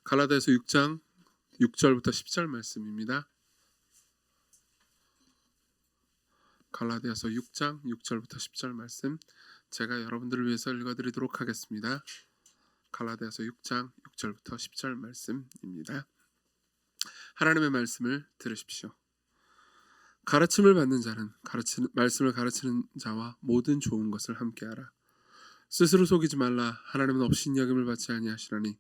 갈라디아서 6장 6절부터 10절 말씀입니다. 갈라디아서 6장 6절부터 10절 말씀 제가 여러분들을 위해서 읽어드리도록 하겠습니다. 갈라디아서 6장 6절부터 10절 말씀입니다. 하나님의 말씀을 들으십시오. 가르침을 받는 자는 말씀을 가르치는 자와 모든 좋은 것을 함께하라. 스스로 속이지 말라. 하나님은 업신여김을 받지 아니하시나니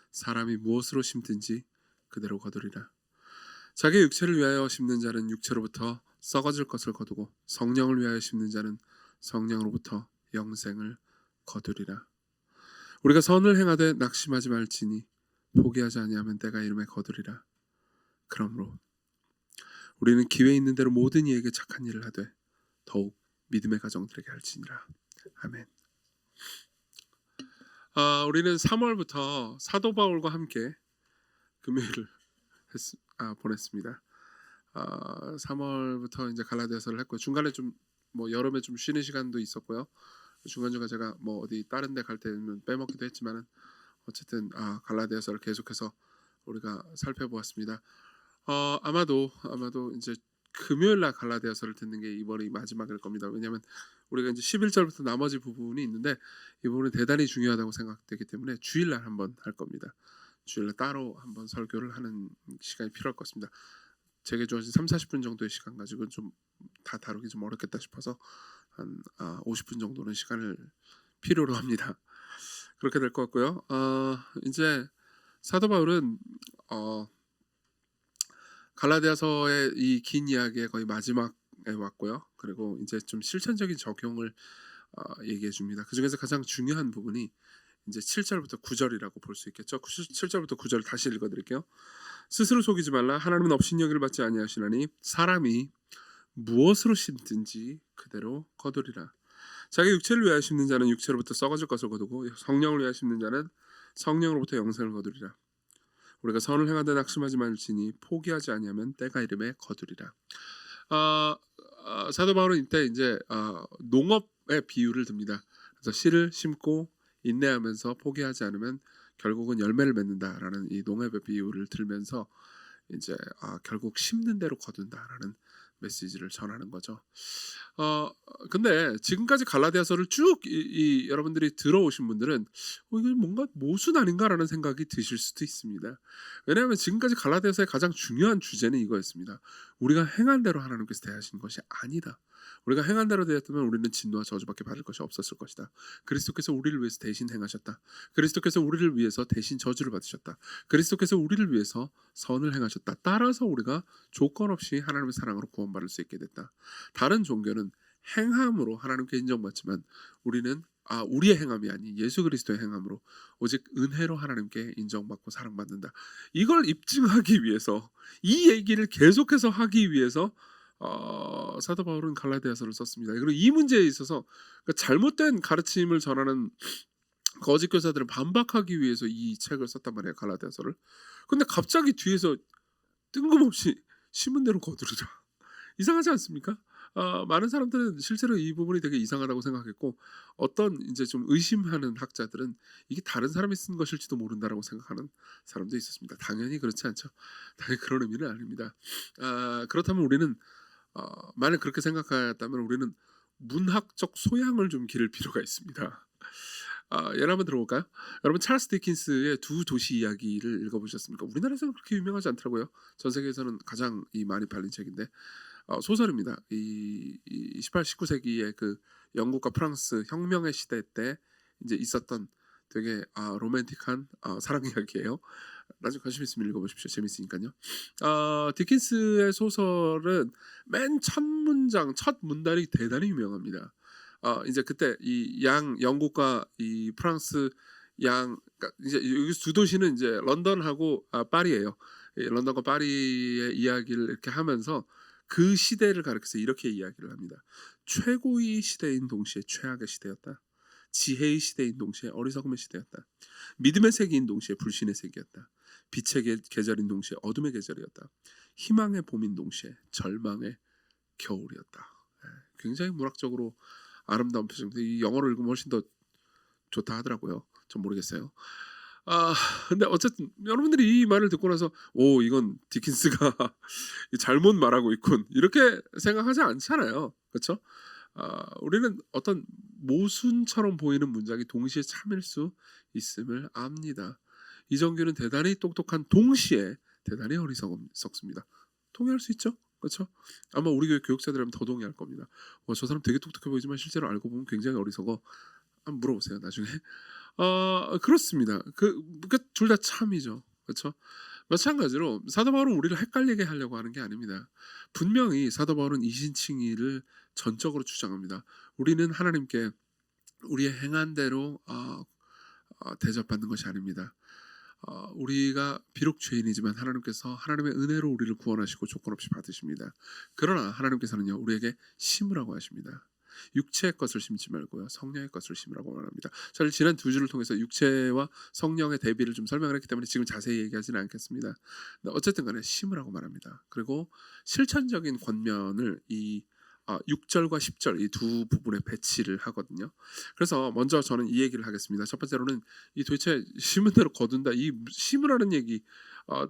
사람이 무엇으로 심든지 그대로 거두리라. 자기 육체를 위하여 심는 자는 육체로부터 썩어질 것을 거두고 성령을 위하여 심는 자는 성령으로부터 영생을 거두리라. 우리가 선을 행하되 낙심하지 말지니 포기하지 아니하면 때가 이름에 거두리라. 그러므로 우리는 기회 있는 대로 모든 이에게 착한 일을 하되 더욱 믿음의 가정들에게 할지니라. 아멘. 우리는 3월부터 사도 바울과 함께 금요일을 보냈습니다. 3월부터 이제 갈라디아서를 했고 중간에 좀 여름에 좀 쉬는 시간도 있었고요. 중간중간 제가 어디 다른 데 갈 때는 빼먹기도 했지만은 어쨌든 갈라디아서를 계속해서 우리가 살펴보았습니다. 아마도 이제 금요일 날 갈라디아서를 듣는 게 이번이 마지막일 겁니다. 왜냐하면 우리가 이제 11절부터 나머지 부분이 있는데 이 부분은 대단히 중요하다고 생각되기 때문에 주일날 한번 할 겁니다. 주일날 따로 한번 설교를 하는 시간이 필요할 것 같습니다. 제게 주어진 30-40분 정도의 시간 가지고 좀 다 다루기 좀 어렵겠다 싶어서 한 50분 정도는 시간을 필요로 합니다. 그렇게 될 것 같고요. 이제 사도 바울은 갈라디아서의 이 긴 이야기의 거의 마지막에 왔고요. 그리고 이제 좀 실천적인 적용을 얘기해 줍니다. 그 중에서 가장 중요한 부분이 이제 7절부터 9절이라고 볼 수 있겠죠. 7절부터 9절 다시 읽어드릴게요. 스스로 속이지 말라. 하나님은 업신여기를 받지 아니하시나니 사람이 무엇으로 심든지 그대로 거두리라. 자기 육체를 위하여 심는 자는 육체로부터 썩어질 것을 거두고 성령을 위하여 심는 자는 성령으로부터 영생을 거두리라. 우리가 선을 행하되 낙심하지 말지니 포기하지 아니하면 때가 이름에 거두리라. 사도 바울은 이때 이제 농업의 비유를 듭니다. 그래서 씨를 심고 인내하면서 포기하지 않으면 결국은 열매를 맺는다라는 이 농업의 비유를 들면서 이제 결국 심는 대로 거둔다라는 메시지를 전하는 거죠. 근데 지금까지 갈라디아서를 쭉 여러분들이 들어오신 분들은 이거 뭔가 모순 아닌가라는 생각이 드실 수도 있습니다. 왜냐하면 지금까지 갈라디아서의 가장 중요한 주제는 이거였습니다. 우리가 행한 대로 하나님께서 대하신 것이 아니다. 우리가 행한 대로 되었다면 우리는 진노와 저주밖에 받을 것이 없었을 것이다. 그리스도께서 우리를 위해서 대신 행하셨다. 그리스도께서 우리를 위해서 대신 저주를 받으셨다. 그리스도께서 우리를 위해서 선을 행하셨다. 따라서 우리가 조건 없이 하나님의 사랑으로 구원받을 수 있게 됐다. 다른 종교는 행함으로 하나님께 인정받지만 우리는 우리의 행함이 아닌 예수 그리스도의 행함으로 오직 은혜로 하나님께 인정받고 사랑받는다. 이걸 입증하기 위해서 이 얘기를 계속해서 하기 위해서 사도 바울은 갈라디아서를 썼습니다. 그리고 이 문제에 있어서 잘못된 가르침을 전하는 거짓 교사들을 반박하기 위해서 이 책을 썼단 말이에요. 갈라디아서를. 근데 갑자기 뒤에서 뜬금없이 심은 대로 거두리라. 이상하지 않습니까? 많은 사람들은 실제로 이 부분이 되게 이상하다고 생각했고 어떤 이제 좀 의심하는 학자들은 이게 다른 사람이 쓴 것일지도 모른다라고 생각하는 사람도 있었습니다. 당연히 그렇지 않죠. 당연히 그런 의미는 아닙니다. 그렇다면 우리는 만약 그렇게 생각했다면 우리는 문학적 소양을 좀 기를 필요가 있습니다. 예를 한번 들어볼까요? 여러분 찰스 디킨스의 두 도시 이야기를 읽어보셨습니까? 우리나라에서는 그렇게 유명하지 않더라고요. 전 세계에서는 가장 많이 팔린 책인데 소설입니다. 이 18, 19세기의 그 영국과 프랑스 혁명의 시대 때 이제 있었던 되게 로맨틱한 사랑 이야기예요. 나중에 관심 있으면 읽어보십시오. 재밌으니까요. 디킨스의 소설은 맨 첫 문장, 첫 문단이 대단히 유명합니다. 이제 그때 이 영국과 이 프랑스 그러니까 이제 여기 두 도시는 이제 런던하고 파리예요. 런던과 파리의 이야기를 이렇게 하면서 그 시대를 가리켜서 이렇게 이야기를 합니다. 최고의 시대인 동시에 최악의 시대였다. 지혜의 시대인 동시에 어리석음의 시대였다. 믿음의 세기인 동시에 불신의 세기였다. 빛의 계절인 동시에 어둠의 계절이었다. 희망의 봄인 동시에 절망의 겨울이었다. 굉장히 문학적으로 아름다운 표정인데 이 영어로 읽으면 훨씬 더 좋다 하더라고요. 전 모르겠어요. 아 근데 어쨌든 여러분들이 이 말을 듣고 나서 '오 이건 디킨스가 잘못 말하고 있군.' 이렇게 생각하지 않잖아요. 그렇죠? 우리는 어떤 모순처럼 보이는 문장이 동시에 참일 수 있음을 압니다. 이정규는 대단히 똑똑한 동시에 대단히 어리석습니다. 동의할 수 있죠? 그렇죠? 아마 우리 교회 교육자들이라면 더 동의할 겁니다. 저 사람 되게 똑똑해 보이지만 실제로 알고 보면 굉장히 어리석어. 한번 물어보세요 나중에. 그렇습니다. 둘 다 참이죠. 그렇죠? 마찬가지로 사도 바울은 우리를 헷갈리게 하려고 하는 게 아닙니다. 분명히 사도 바울은 이신칭의를 전적으로 주장합니다. 우리는 하나님께 우리의 행한 대로 대접받는 것이 아닙니다. 우리가 비록 죄인이지만 하나님께서 하나님의 은혜로 우리를 구원하시고 조건 없이 받으십니다. 그러나 하나님께서는요 우리에게 심으라고 하십니다. 육체의 것을 심지 말고요 성령의 것을 심으라고 말합니다. 저는 지난 두 주를 통해서 육체와 성령의 대비를 좀 설명을 했기 때문에 지금 자세히 얘기하지는 않겠습니다. 어쨌든 간에 심으라고 말합니다. 그리고 실천적인 권면을 이 6절과 10절 이 두 부분에 배치를 하거든요. 그래서 먼저 저는 이 얘기를 하겠습니다. 첫 번째로는 이 도대체 심은 대로 거둔다. 이 심으라는 얘기,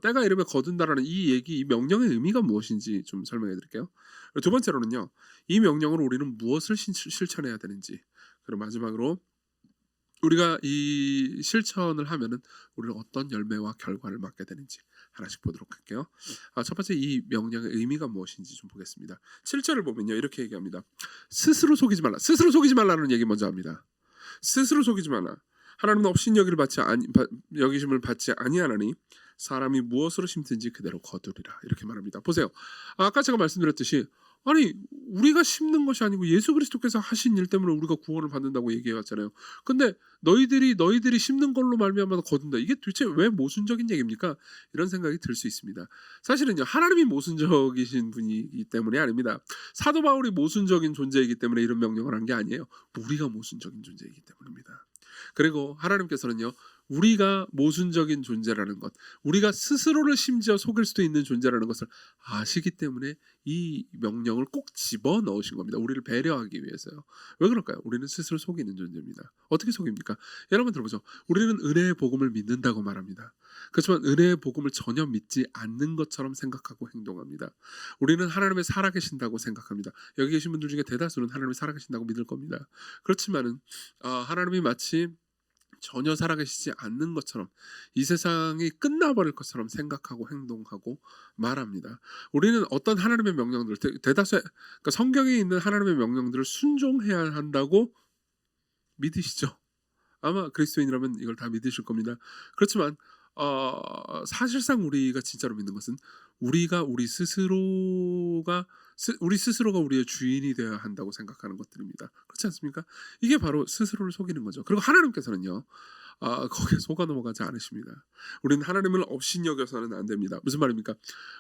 때가 이르면 거둔다라는 이 얘기, 이 명령의 의미가 무엇인지 좀 설명해 드릴게요. 두 번째로는요. 이 명령으로 우리는 무엇을 실천해야 되는지. 그리고 마지막으로 우리가 이 실천을 하면은 우리는 어떤 열매와 결과를 맞게 되는지 하나씩 보도록 할게요. 첫 번째 이 명령의 의미가 무엇인지 좀 보겠습니다. 7절을 보면요 이렇게 얘기합니다. 스스로 속이지 말라. 스스로 속이지 말라는 얘기 먼저 합니다. 스스로 속이지 말라. 하나님은 여기심을 받지 아니하나니 사람이 무엇으로 심든지 그대로 거두리라. 이렇게 말합니다. 보세요. 아까 제가 말씀드렸듯이 아니 우리가 심는 것이 아니고 예수 그리스도께서 하신 일 때문에 우리가 구원을 받는다고 얘기해 왔잖아요. 근데 너희들이 심는 걸로 말미암아 거둔다. 이게 도대체 왜 모순적인 얘기입니까? 이런 생각이 들 수 있습니다. 사실은요. 하나님이 모순적이신 분이기 때문에 아닙니다. 사도 바울이 모순적인 존재이기 때문에 이런 명령을 한 게 아니에요. 우리가 모순적인 존재이기 때문입니다. 그리고 하나님께서는요. 우리가 모순적인 존재라는 것, 우리가 스스로를 심지어 속일 수도 있는 존재라는 것을 아시기 때문에 이 명령을 꼭 집어 넣으신 겁니다. 우리를 배려하기 위해서요. 왜 그럴까요? 우리는 스스로 속이는 존재입니다. 어떻게 속입니까? 여러분 들어보죠. 우리는 은혜의 복음을 믿는다고 말합니다. 그렇지만 은혜의 복음을 전혀 믿지 않는 것처럼 생각하고 행동합니다. 우리는 하나님의 살아계신다고 생각합니다. 여기 계신 분들 중에 대다수는 하나님이 살아계신다고 믿을 겁니다. 그렇지만은 하나님이 마치 전혀 살아계시지 않는 것처럼 이 세상이 끝나버릴 것처럼 생각하고 행동하고 말합니다. 우리는 어떤 하나님의 명령들 대다수의 그러니까 성경에 있는 하나님의 명령들을 순종해야 한다고 믿으시죠? 아마 그리스도인이라면 이걸 다 믿으실 겁니다. 그렇지만 사실상 우리가 진짜로 믿는 것은 우리가 우리 스스로가 우리의 주인이 되어야 한다고 생각하는 것들입니다. 그렇지 않습니까? 이게 바로 스스로를 속이는 거죠. 그리고 하나님께서는요. 거기에 속아 넘어가지 않으십니다. 우리는 하나님을 업신여겨서는 안 됩니다. 무슨 말입니까?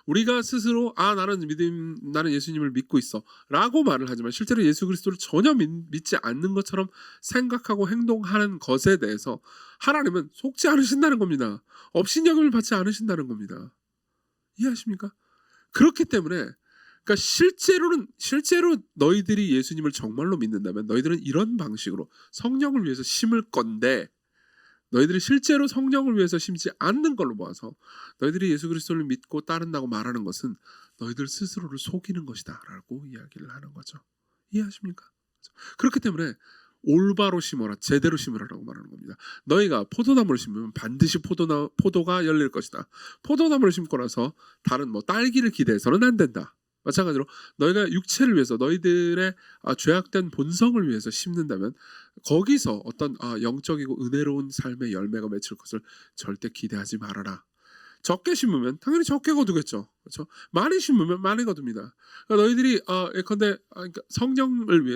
우리가 스스로 나는 예수님을 믿고 있어라고 말을 하지만 실제로 예수 그리스도를 전혀 믿지 않는 것처럼 생각하고 행동하는 것에 대해서 하나님은 속지 않으신다는 겁니다. 업신여김을 받지 않으신다는 겁니다. 이해하십니까? 그렇기 때문에 그러니까 실제로 너희들이 예수님을 정말로 믿는다면 너희들은 이런 방식으로 성령을 위해서 심을 건데 너희들이 실제로 성령을 위해서 심지 않는 걸로 보아서 너희들이 예수 그리스도를 믿고 따른다고 말하는 것은 너희들 스스로를 속이는 것이다 라고 이야기를 하는 거죠. 이해하십니까? 그렇기 때문에 올바로 심어라, 제대로 심으라라고 말하는 겁니다. 너희가 포도나무를 심으면 반드시 포도가 열릴 것이다. 포도나무를 심고 나서 다른 딸기를 기대해서는 안 된다. 마찬가지로 너희가 육체를 위해서 너희들의 죄악된 본성을 위해서 심는다면 거기서 어떤 영적이고 은혜로운 삶의 열매가 맺힐 것을 절대 기대하지 말아라. 적게 심으면 당연히 적게 거두겠죠. 그렇죠? 많이 심으면 많이 거둡니다. 그러니까 너희들이 예컨대 그러니까 성령님을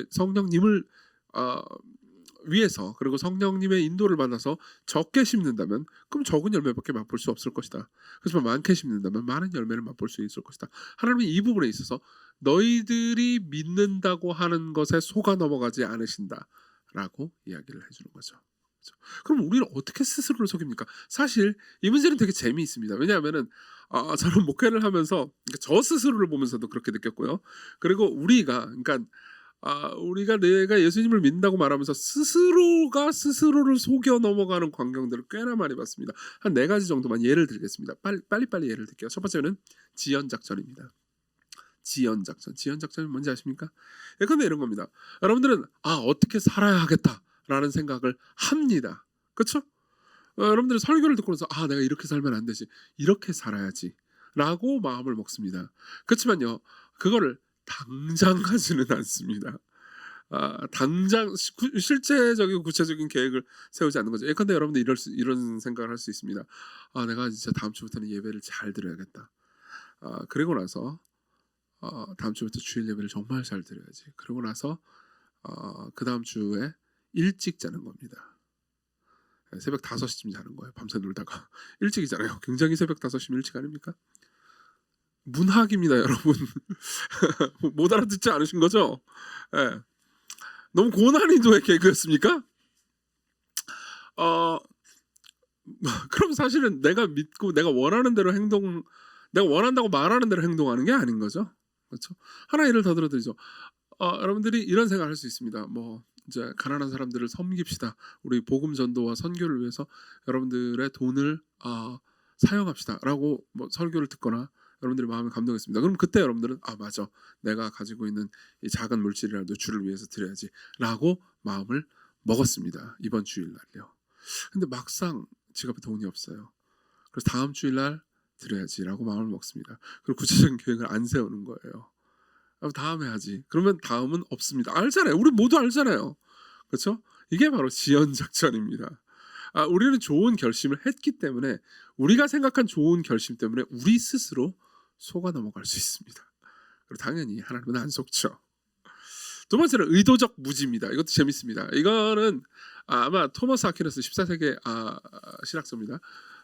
위해서 그리고 성령님의 인도를 받아서 적게 심는다면 그럼 적은 열매밖에 맛볼 수 없을 것이다. 그렇지만 많게 심는다면 많은 열매를 맛볼 수 있을 것이다. 하나님은 이 부분에 있어서 너희들이 믿는다고 하는 것에 속아 넘어가지 않으신다라고 이야기를 해주는 거죠. 그렇죠? 그럼 우리는 어떻게 스스로를 속입니까? 사실 이 문제는 되게 재미있습니다. 왜냐하면은 저는 목회를 하면서 저 스스로를 보면서도 그렇게 느꼈고요. 그리고 우리가 그러니까 우리가 내가 예수님을 믿는다고 말하면서 스스로가 스스로를 속여 넘어가는 광경들을 꽤나 많이 봤습니다. 한 4가지 정도만 예를 들겠습니다. 빨리빨리 예를 들게요. 첫 번째는 지연 작전입니다. 지연 작전이 뭔지 아십니까? 예컨대 이런 겁니다. 여러분들은 어떻게 살아야 하겠다라는 생각을 합니다. 그렇죠? 여러분들은 설교를 듣고 나서 내가 이렇게 살면 안 되지, 이렇게 살아야지 라고 마음을 먹습니다. 그렇지만요, 그거를 당장 하지는 않습니다. 당장 실제적이고 구체적인 계획을 세우지 않는 거죠. 예컨대 여러분들 이런 생각을 할 수 있습니다. 내가 진짜 다음 주부터는 예배를 잘 드려야겠다. 그리고 나서 다음 주부터 주일 예배를 정말 잘 드려야지. 그러고 나서 그 다음 주에 일찍 자는 겁니다. 새벽 5시쯤 자는 거예요. 밤새 놀다가. 일찍이잖아요. 굉장히 새벽 5시면 일찍 아닙니까? 문학입니다, 여러분. 못 알아듣지 않으신 거죠? 네. 너무 고난이도의 개그였습니까? 그럼 사실은 내가 믿고 내가 원하는 대로 내가 원한다고 말하는 대로 행동하는 게 아닌 거죠. 그렇죠? 하나 예를 더 들어드리죠. 여러분들이 이런 생각을 할 수 있습니다. 이제 가난한 사람들을 섬깁시다. 우리 복음 전도와 선교를 위해서 여러분들의 돈을 사용합시다라고 설교를 듣거나 여러분들의 마음에 감동했습니다. 그럼 그때 여러분들은 맞아, 내가 가지고 있는 이 작은 물질이라도 주를 위해서 드려야지라고 마음을 먹었습니다. 이번 주일날요. 근데 막상 지갑에 돈이 없어요. 그래서 다음 주일날 드려야지라고 마음을 먹습니다. 그리고 구체적인 계획을 안 세우는 거예요. 다음에 하지. 그러면 다음은 없습니다. 알잖아요. 우리 모두 알잖아요. 그렇죠? 이게 바로 지연 작전입니다. 우리는 좋은 결심을 했기 때문에, 우리가 생각한 좋은 결심 때문에 우리 스스로 속아 넘어갈 수 있습니다. 그리고 당연히 하나님은 안 속죠. 두 번째는 의도적 무지입니다. 이것도 재밌습니다. 이거는 아마 토머스 아퀴나스 14세기 신학자입니다.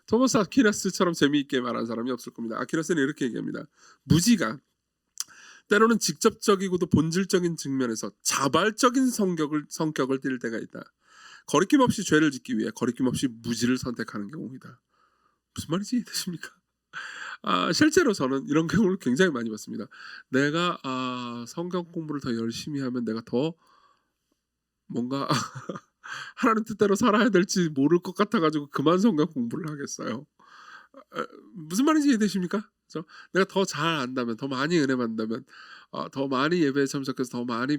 토머스 아퀴나스처럼 재미있게 말한 사람이 없을 겁니다. 아퀴나스는 이렇게 얘기합니다. 무지가 때로는 직접적이고도 본질적인 측면에서 자발적인 성격을 띨 때가 있다. 거리낌 없이 죄를 짓기 위해 거리낌 없이 무지를 선택하는 경우이다. 무슨 말인지 이해되십니까? 실제로 저는 이런 경우를 굉장히 많이 봤습니다. 내가 성경 공부를 더 열심히 하면 내가 더 뭔가 하나님 뜻대로 살아야 될지 모를 것 같아가지고 그만 성경 공부를 하겠어요. 무슨 말인지 이해되십니까? 그렇죠? 내가 더 잘 안다면, 더 많이 은혜 받는다면, 더 많이 예배에 참석해서 더 많이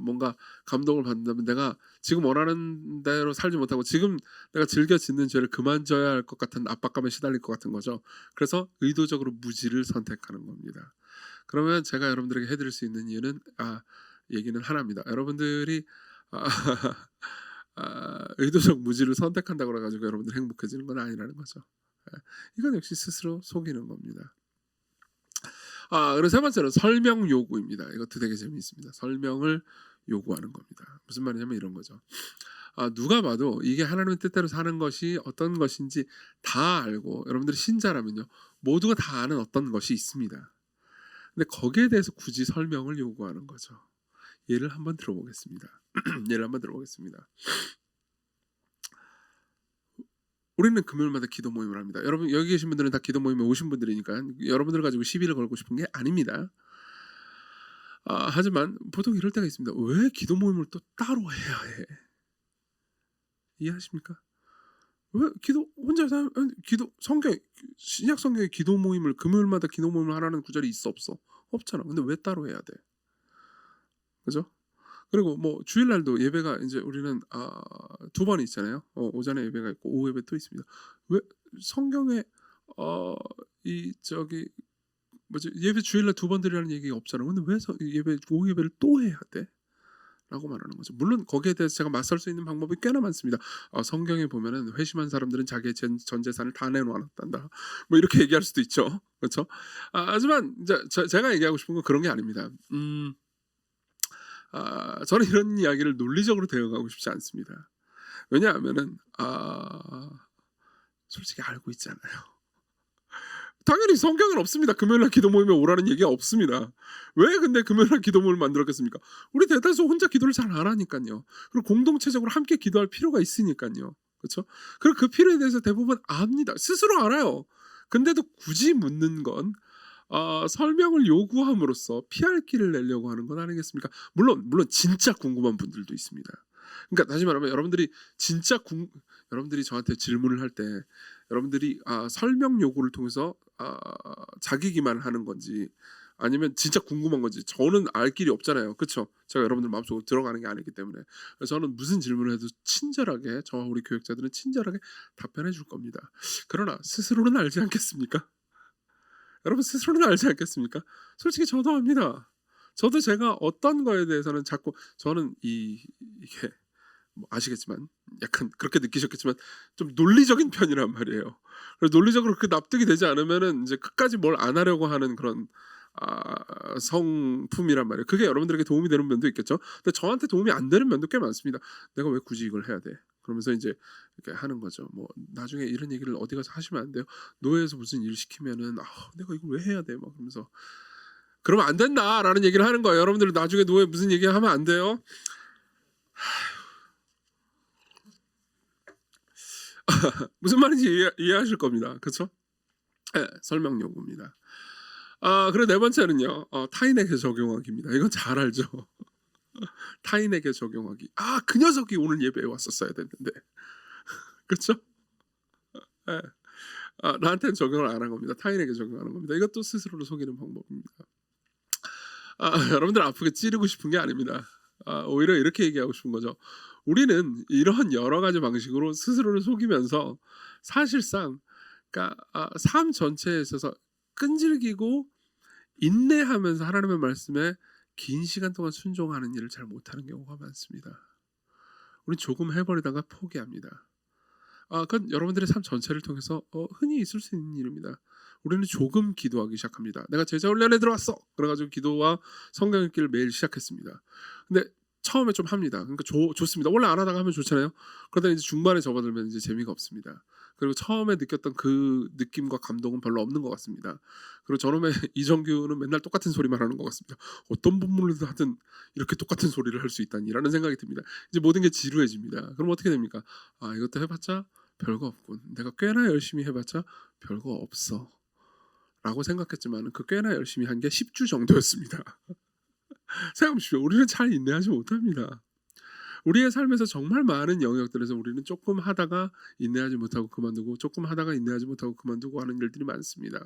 뭔가 감동을 받는다면, 내가 지금 원하는 대로 살지 못하고 지금 내가 즐겨 짓는 죄를 그만 져야 할 것 같은 압박감에 시달릴 것 같은 거죠. 그래서 의도적으로 무지를 선택하는 겁니다. 그러면 제가 여러분들에게 해드릴 수 있는 이유는 얘기는 하나입니다. 여러분들이 의도적 무지를 선택한다고 해가지고 여러분들 행복해지는 건 아니라는 거죠. 이건 역시 스스로 속이는 겁니다. 그리고 세 번째는 설명 요구입니다. 이것도 되게 재미있습니다. 설명을 요구하는 겁니다. 무슨 말이냐면 이런 거죠. 누가 봐도 이게 하나님의 뜻대로 사는 것이 어떤 것인지 다 알고, 여러분들이 신자라면요, 모두가 다 아는 어떤 것이 있습니다. 근데 거기에 대해서 굳이 설명을 요구하는 거죠. 예를 한번 들어보겠습니다. 우리는 금요일마다 기도 모임을 합니다. 여러분 여기 계신 분들은 다 기도 모임에 오신 분들이니까 여러분들 가지고 시비를 걸고 싶은 게 아닙니다. 하지만 보통 이럴 때가 있습니다. 왜 기도 모임을 또 따로 해야 해? 이해하십니까? 왜 혼자 기도 신약 성경에 기도 모임을 금요일마다 기도 모임을 하라는 구절이 있어 없어? 없잖아. 근데 왜 따로 해야 돼? 그죠? 그리고 주일날도 예배가 이제 우리는 2번 있잖아요. 오전에 예배가 있고 오후 예배 또 있습니다. 왜 성경에 예배 주일날 2번 드리라는 얘기가 없잖아. 근데 왜 오후 예배를 또 해야 돼? 라고 말하는 거죠. 물론 거기에 대해서 제가 맞설 수 있는 방법이 꽤나 많습니다. 성경에 보면은 회심한 사람들은 자기의 전 재산을 다 내놓았단다. 이렇게 얘기할 수도 있죠. 그렇죠? 하지만 이제 제가 얘기하고 싶은 건 그런 게 아닙니다. 저는 이런 이야기를 논리적으로 대응하고 싶지 않습니다. 왜냐하면은 솔직히 알고 있잖아요. 당연히 성경에는 없습니다. 금요일날 기도 모임에 오라는 얘기가 없습니다. 왜 근데 금요일날 기도 모임을 만들었겠습니까? 우리 대다수 혼자 기도를 잘 안 하니까요. 그리고 공동체적으로 함께 기도할 필요가 있으니까요. 그렇죠? 그리고 그 필요에 대해서 대부분 압니다. 스스로 알아요. 근데도 굳이 묻는 건 설명을 요구함으로써 피할 길을 내려고 하는 건 아니겠습니까? 물론 진짜 궁금한 분들도 있습니다. 그러니까 다시 말하면 여러분들이 저한테 질문을 할 때 여러분들이 설명 요구를 통해서 자기 기만을 하는 건지 아니면 진짜 궁금한 건지 저는 알 길이 없잖아요. 그렇죠? 제가 여러분들 마음속으로 들어가는 게 아니기 때문에. 그래서 저는 무슨 질문을 해도 친절하게 저와 우리 교육자들은 친절하게 답변해 줄 겁니다. 그러나 스스로는 알지 않겠습니까? 여러분 스스로는 알지 않겠습니까? 솔직히 저도 압니다. 저도 제가 어떤 거에 대해서는 자꾸 저는 이게 뭐 아시겠지만 약간 그렇게 느끼셨겠지만 좀 논리적인 편이란 말이에요. 그래서 논리적으로 그 납득이 되지 않으면은 이제 끝까지 뭘 안 하려고 하는 그런 성품이란 말이에요. 그게 여러분들에게 도움이 되는 면도 있겠죠. 근데 저한테 도움이 안 되는 면도 꽤 많습니다. 내가 왜 굳이 이걸 해야 돼? 그러면서 이제 이렇게 하는 거죠. 뭐 나중에 이런 얘기를 어디 가서 하시면 안 돼요. 노예에서 무슨 일 시키면은 내가 이걸 왜 해야 돼? 막 그러면서 그러면 안 된다라는 얘기를 하는 거예요. 여러분들 나중에 노예 무슨 얘기하면 안 돼요. 무슨 말인지 이해하실 겁니다. 그렇죠? 네, 설명 요구입니다. 그리고 네 번째는요. 타인에게 적용하기입니다. 이건 잘 알죠. 타인에게 적용하기. 그 녀석이 오늘 예배에 왔었어야 됐는데. 그렇죠? 네. 나한테는 적용을 안 한 겁니다. 타인에게 적용하는 겁니다. 이것도 스스로를 속이는 방법입니다. 여러분들 아프게 찌르고 싶은 게 아닙니다. 오히려 이렇게 얘기하고 싶은 거죠. 우리는 이런 여러 가지 방식으로 스스로를 속이면서 사실상 그러니까 삶 전체에 있어서 끈질기고 인내하면서 하나님의 말씀에 긴 시간 동안 순종하는 일을 잘 못하는 경우가 많습니다. 우리 조금 해버리다가 포기합니다. 그건 여러분들의 삶 전체를 통해서 흔히 있을 수 있는 일입니다. 우리는 조금 기도하기 시작합니다. 내가 제자 훈련에 들어왔어. 그래가지고 기도와 성경 읽기를 매일 시작했습니다. 근데 처음에 좀 합니다. 그러니까 좋습니다. 원래 안 하다가 하면 좋잖아요. 그러다 이제 중반에 접어들면 이제 재미가 없습니다. 그리고 처음에 느꼈던 그 느낌과 감동은 별로 없는 것 같습니다. 그리고 저놈의 이정규는 맨날 똑같은 소리만 하는 것 같습니다. 어떤 본문을 하든 이렇게 똑같은 소리를 할 수 있다니라는 생각이 듭니다. 이제 모든 게 지루해집니다. 그럼 어떻게 됩니까? 이것도 해봤자 별거 없군. 내가 꽤나 열심히 해봤자 별거 없어. 라고 생각했지만 그 꽤나 열심히 한 게 10주 정도였습니다. 생각해보십시오. 우리는 잘 인내하지 못합니다. 우리의 삶에서 정말 많은 영역들에서 우리는 조금 하다가 인내하지 못하고 그만두고 조금 하다가 인내하지 못하고 그만두고 하는 일들이 많습니다.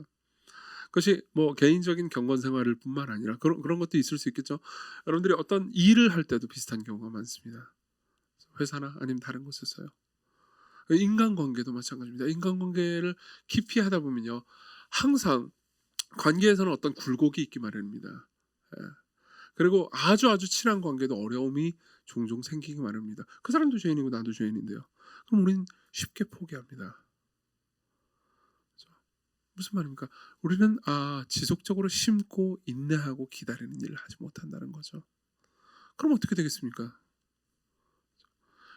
그것이 뭐 개인적인 경건 생활일 뿐만 아니라 그런 것도 있을 수 있겠죠. 여러분들이 어떤 일을 할 때도 비슷한 경우가 많습니다. 회사나 아니면 다른 곳에서요. 인간관계도 마찬가지입니다. 인간관계를 깊이 하다 보면요. 항상 관계에서는 어떤 굴곡이 있기 마련입니다. 예. 그리고 아주 친한 관계도 어려움이 종종 생기기 마련입니다. 그 사람도 죄인이고 나도 죄인인데요. 그럼 우리는 쉽게 포기합니다. 무슨 말입니까? 우리는 지속적으로 심고 인내하고 기다리는 일을 하지 못한다는 거죠. 그럼 어떻게 되겠습니까?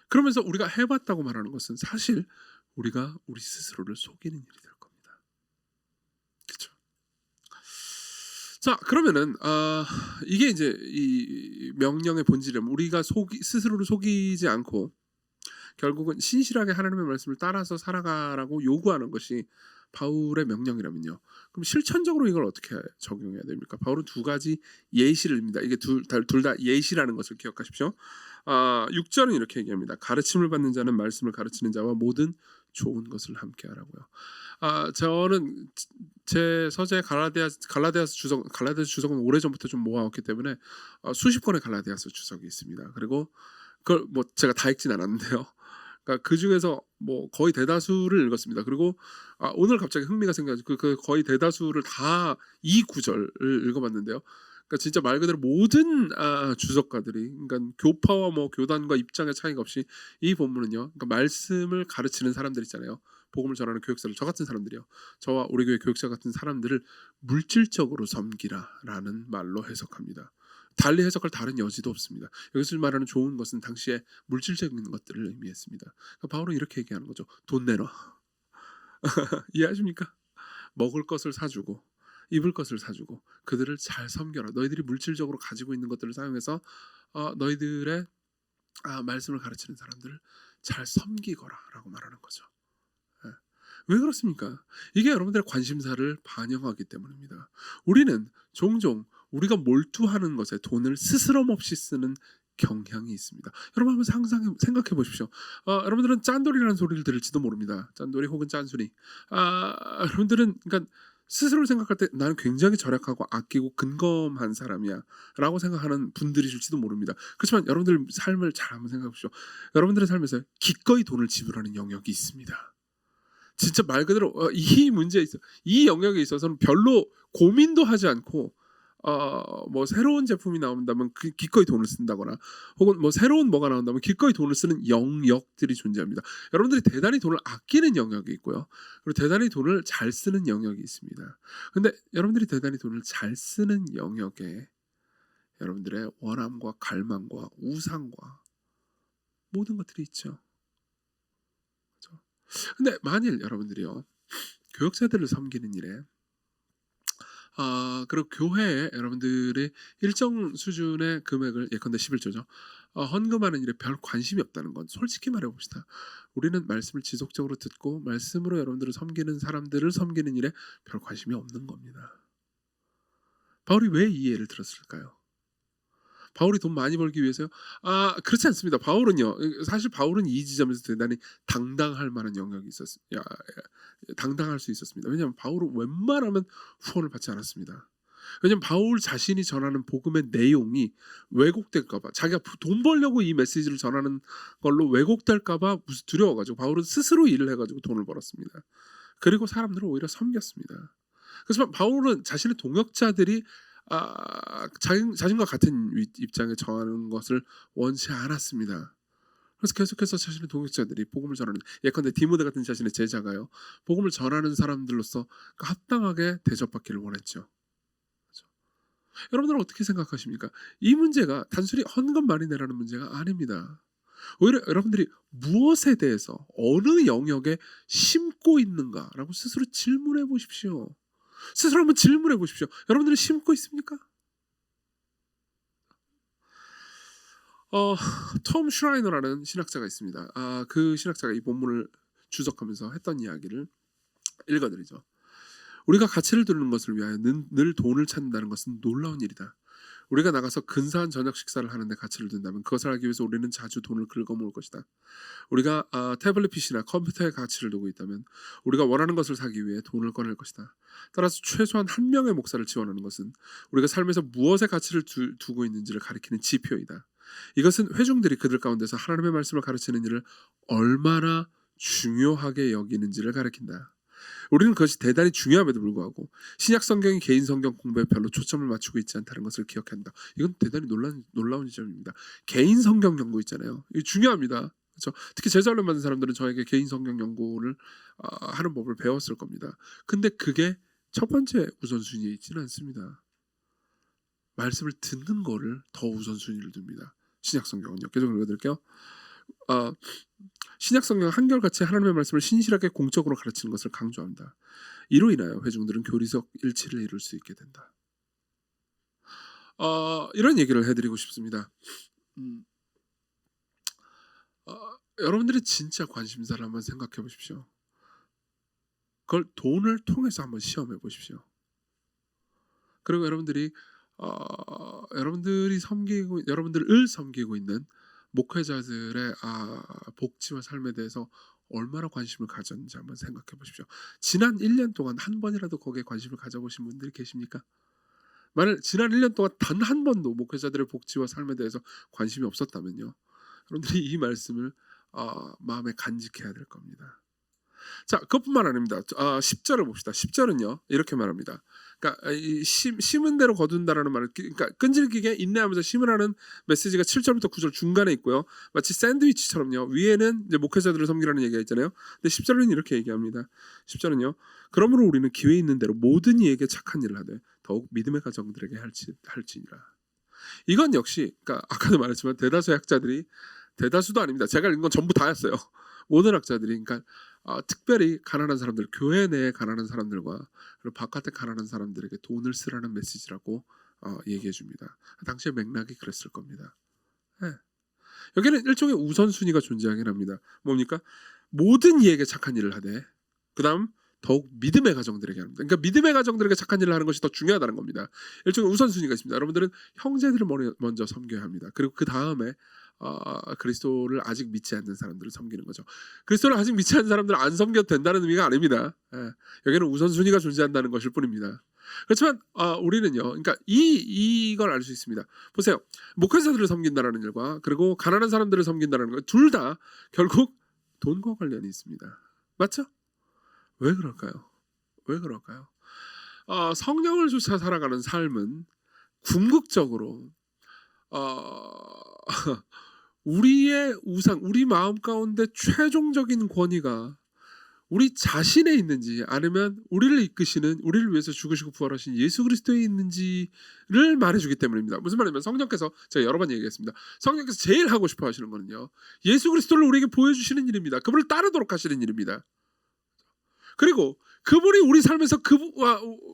그러면서 우리가 해봤다고 말하는 것은 사실 우리가 우리 스스로를 속이는 일이 될 겁니다. 그렇죠? 자, 그러면은 이게 이제 이 명령의 본질이면 우리가 스스로를 속이지 않고 결국은 신실하게 하나님의 말씀을 따라서 살아가라고 요구하는 것이 바울의 명령이라면요. 그럼 실천적으로 이걸 어떻게 적용해야 됩니까? 바울은 두 가지 예시를 듭니다. 이게 둘 다 예시라는 것을 기억하십시오. 6절은 이렇게 얘기합니다. 가르침을 받는 자는 말씀을 가르치는 자와 모든 좋은 것을 함께 하라고요. 저는 제 서재 갈라디아서 주석은 오래전부터 좀 모아왔기 때문에 수십 권의 갈라디아서 주석이 있습니다. 그리고 그걸 뭐 제가 다 읽진 않았는데요. 그러니까 그 중에서 뭐 거의 대다수를 읽었습니다. 그리고 오늘 갑자기 흥미가 생겨가지고 그 거의 대다수를 다 이 구절을 읽어봤는데요. 그러니까 진짜 말 그대로 모든 주석가들이 그러니까 교파와 뭐 교단과 입장의 차이가 없이 이 본문은요. 그러니까 말씀을 가르치는 사람들 있잖아요. 복음을 전하는 교육자들 저 같은 사람들이요. 저와 우리 교회 교육자 같은 사람들을 물질적으로 섬기라라는 말로 해석합니다. 달리 해석할 다른 여지도 없습니다. 여기서 말하는 좋은 것은 당시에 물질적인 것들을 의미했습니다. 그러니까 바울은 이렇게 얘기하는 거죠. 돈 내놔. 이해하십니까? 먹을 것을 사주고 입을 것을 사주고 그들을 잘 섬겨라. 너희들이 물질적으로 가지고 있는 것들을 사용해서 너희들의 말씀을 가르치는 사람들을 잘 섬기거라 라고 말하는 거죠. 왜 그렇습니까? 이게 여러분들의 관심사를 반영하기 때문입니다. 우리는 종종 우리가 몰두하는 것에 돈을 스스럼 없이 쓰는 경향이 있습니다. 여러분 한번 생각해 보십시오. 여러분들은 짠돌이라는 소리를 들을지도 모릅니다. 짠돌이 혹은 짠순이. 여러분들은 그러니까 스스로를 생각할 때 나는 굉장히 절약하고 아끼고 근검한 사람이야라고 생각하는 분들이실지도 모릅니다. 그렇지만 여러분들 삶을 잘 한번 생각해 보십시오. 여러분들의 삶에서 기꺼이 돈을 지불하는 영역이 있습니다. 진짜 말 그대로 이 문제에 있어 이 영역에 있어서는 별로 고민도 하지 않고 뭐 새로운 제품이 나온다면 기꺼이 돈을 쓴다거나 혹은 뭐 새로운 뭐가 나온다면 기꺼이 돈을 쓰는 영역들이 존재합니다. 여러분들이 대단히 돈을 아끼는 영역이 있고요. 그리고 대단히 돈을 잘 쓰는 영역이 있습니다. 근데 여러분들이 대단히 돈을 잘 쓰는 영역에 여러분들의 원함과 갈망과 우상과 모든 것들이 있죠. 그렇죠? 근데 만일 여러분들이요 교역자들을 섬기는 일에 그리고 교회에 여러분들이 일정 수준의 금액을 예컨대 11조죠. 헌금하는 일에 별 관심이 없다는 건 솔직히 말해 봅시다. 우리는 말씀을 지속적으로 듣고 말씀으로 여러분들을 섬기는 사람들을 섬기는 일에 별 관심이 없는 겁니다. 바울이 왜 이 예를 들었을까요? 바울이 돈 많이 벌기 위해서요? 그렇지 않습니다. 바울은요. 사실 바울은 이 지점에서 대단히 당당할 만한 영역이 있었습니다. 당당할 수 있었습니다. 왜냐하면 바울은 웬만하면 후원을 받지 않았습니다. 왜냐하면 바울 자신이 전하는 복음의 내용이 왜곡될까봐 자기가 돈 벌려고 이 메시지를 전하는 걸로 왜곡될까봐 두려워가지고 바울은 스스로 일을 해가지고 돈을 벌었습니다. 그리고 사람들을 오히려 섬겼습니다. 그렇지만 바울은 자신의 동역자들이 자신과 같은 입장에 처하는 것을 원치 않았습니다. 그래서 계속해서 자신의 동역자들이 복음을 전하는 예컨대 디모데 같은 자신의 제자가요 복음을 전하는 사람들로서 합당하게 대접받기를 원했죠. 그렇죠? 여러분들은 어떻게 생각하십니까? 이 문제가 단순히 헌금 많이 내라는 문제가 아닙니다. 오히려 여러분들이 무엇에 대해서 어느 영역에 심고 있는가라고 스스로 질문해 보십시오. 스스로 한번 질문해 보십시오. 여러분들은 심고 있습니까? 톰 슈라이너라는 신학자가 있습니다. 그 신학자가 이 본문을 주석하면서 했던 이야기를 읽어드리죠. 우리가 가치를 두는 것을 위하여 늘 돈을 찾는다는 것은 놀라운 일이다. 우리가 나가서 근사한 저녁 식사를 하는데 가치를 둔다면 그것을 하기 위해서 우리는 자주 돈을 긁어모을 것이다. 우리가 태블릿 PC나 컴퓨터에 가치를 두고 있다면 우리가 원하는 것을 사기 위해 돈을 꺼낼 것이다. 따라서 최소한 한 명의 목사를 지원하는 것은 우리가 삶에서 무엇에 가치를 두고 있는지를 가리키는 지표이다. 이것은 회중들이 그들 가운데서 하나님의 말씀을 가르치는 일을 얼마나 중요하게 여기는지를 가리킨다. 우리는 그것이 대단히 중요함에도 불구하고 신약 성경이 개인 성경 공부에 별로 초점을 맞추고 있지 않다는 것을 기억해야 한다. 이건 대단히 놀라운 지점입니다. 개인 성경 연구 있잖아요. 이거 중요합니다. 그렇죠? 특히 제자훈련 받은 사람들은 저에게 개인 성경 연구를 하는 법을 배웠을 겁니다. 근데 그게 첫 번째 우선순위에 있지는 않습니다. 말씀을 듣는 거를 더 우선순위를 둡니다. 신약 성경은요. 계속 읽어드릴게요. 신약 성경 한결같이 하나님의 말씀을 신실하게 공적으로 가르치는 것을 강조합니다. 이로 인하여 회중들은 교리적 일치를 이룰 수 있게 된다. 이런 얘기를 해드리고 싶습니다. 여러분들이 진짜 관심사를 한번 생각해 보십시오. 그걸 돈을 통해서 한번 시험해 보십시오. 그리고 여러분들을 섬기고 있는 목회자들의 복지와 삶에 대해서 얼마나 관심을 가졌는지 한번 생각해 보십시오. 지난 1년 동안 한 번이라도 거기에 관심을 가져보신 분들이 계십니까? 만약 지난 1년 동안 단 한 번도 목회자들의 복지와 삶에 대해서 관심이 없었다면요. 여러분들이 이 말씀을 마음에 간직해야 될 겁니다. 자, 그것뿐만 아닙니다. 10절을 봅시다. 10절은요. 이렇게 말합니다. 그러니까 심은 대로 거둔다라는 말을 그러니까 끈질기게 인내하면서 심으라는 메시지가 7절부터 9절 중간에 있고요. 마치 샌드위치처럼요. 위에는 이제 목회자들을 섬기라는 얘기가 있잖아요. 근데 10절은 이렇게 얘기합니다. 10절은요. 그러므로 우리는 기회 있는 대로 모든 이에게 착한 일을 하되 더욱 믿음의 가정들에게 할지니라. 이건 역시 그러니까 아까도 말했지만 대다수의 학자들이 대다수도 아닙니다. 제가 읽은 건 전부 다였어요. 모든 학자들이 그러니까 특별히 가난한 사람들, 교회 내에 가난한 사람들과 그리고 바깥에 가난한 사람들에게 돈을 쓰라는 메시지라고 얘기해 줍니다. 당시의 맥락이 그랬을 겁니다. 네. 여기는 일종의 우선순위가 존재하긴 합니다. 뭡니까? 모든 이에게 착한 일을 하되 그다음 더욱 믿음의 가정들에게 합니다. 그러니까 믿음의 가정들에게 착한 일을 하는 것이 더 중요하다는 겁니다. 일종의 우선순위가 있습니다. 여러분들은 형제들을 먼저 섬겨야 합니다. 그리고 그 다음에 그리스도를 아직 믿지 않는 사람들을 섬기는 거죠. 그리스도를 아직 믿지 않는 사람들을 안 섬겨도 된다는 의미가 아닙니다. 여기는 우선순위가 존재한다는 것일 뿐입니다. 그렇지만 우리는요, 그러니까 이걸 알 수 있습니다. 보세요, 목회자들을 섬긴다라는 일과 그리고 가난한 사람들을 섬긴다라는 것, 둘 다 결국 돈과 관련이 있습니다. 맞죠? 왜 그럴까요? 왜 그럴까요? 성령을 쫓아 살아가는 삶은 궁극적으로 우리의 우상, 우리 마음 가운데 최종적인 권위가 우리 자신에 있는지 아니면 우리를 이끄시는, 우리를 위해서 죽으시고 부활하신 예수 그리스도에 있는지를 말해주기 때문입니다. 무슨 말이냐면 성령께서, 제가 여러 번 얘기했습니다. 성령께서 제일 하고 싶어 하시는 거는요, 예수 그리스도를 우리에게 보여주시는 일입니다. 그분을 따르도록 하시는 일입니다. 그리고 그분이 우리 삶에서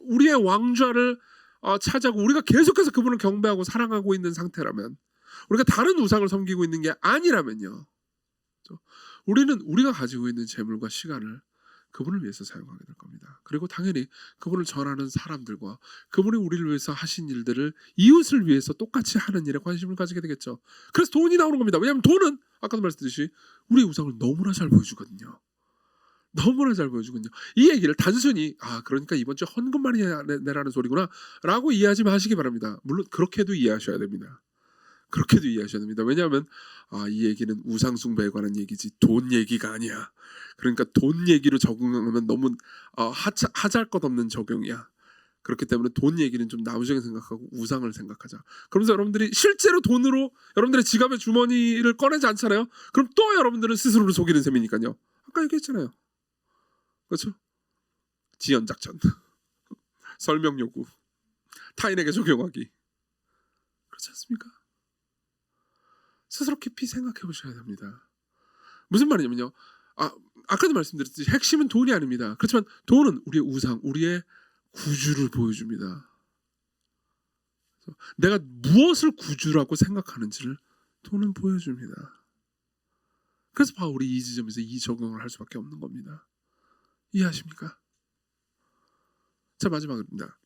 우리의 왕좌를 차지하고 우리가 계속해서 그분을 경배하고 사랑하고 있는 상태라면, 우리가 다른 우상을 섬기고 있는 게 아니라면요, 우리는 우리가 가지고 있는 재물과 시간을 그분을 위해서 사용하게 될 겁니다. 그리고 당연히 그분을 전하는 사람들과 그분이 우리를 위해서 하신 일들을 이웃을 위해서 똑같이 하는 일에 관심을 가지게 되겠죠. 그래서 돈이 나오는 겁니다. 왜냐하면 돈은 아까도 말씀드렸듯이 우리의 우상을 너무나 잘 보여주거든요. 너무나 잘 보여주군요. 이 얘기를 단순히 그러니까 이번 주에 헌금 많이 내라는 소리구나 라고 이해하지 마시기 바랍니다. 물론 그렇게도 이해하셔야 됩니다. 그렇게도 이해하셔야 됩니다. 왜냐하면 이 얘기는 우상 숭배에 관한 얘기지 돈 얘기가 아니야. 그러니까 돈 얘기로 적응하면 너무 하잘것없는 적용이야. 그렇기 때문에 돈 얘기는 좀 나부지게 생각하고 우상을 생각하자. 그러면서 여러분들이 실제로 돈으로 여러분들의 지갑의 주머니를 꺼내지 않잖아요. 그럼 또 여러분들은 스스로를 속이는 셈이니까요. 아까 얘기했잖아요. 그렇죠? 지연 작전, 설명 요구, 타인에게 적용하기. 그렇지 않습니까? 스스로 깊이 생각해 보셔야 됩니다. 무슨 말이냐면요, 아까도 말씀드렸듯이 핵심은 돈이 아닙니다. 그렇지만 돈은 우리의 우상, 우리의 구주를 보여줍니다. 내가 무엇을 구주라고 생각하는지를 돈은 보여줍니다. 그래서 바울이 이 지점에서 이 적용을 할 수밖에 없는 겁니다. 이해하십니까? 자, 마지막입니다.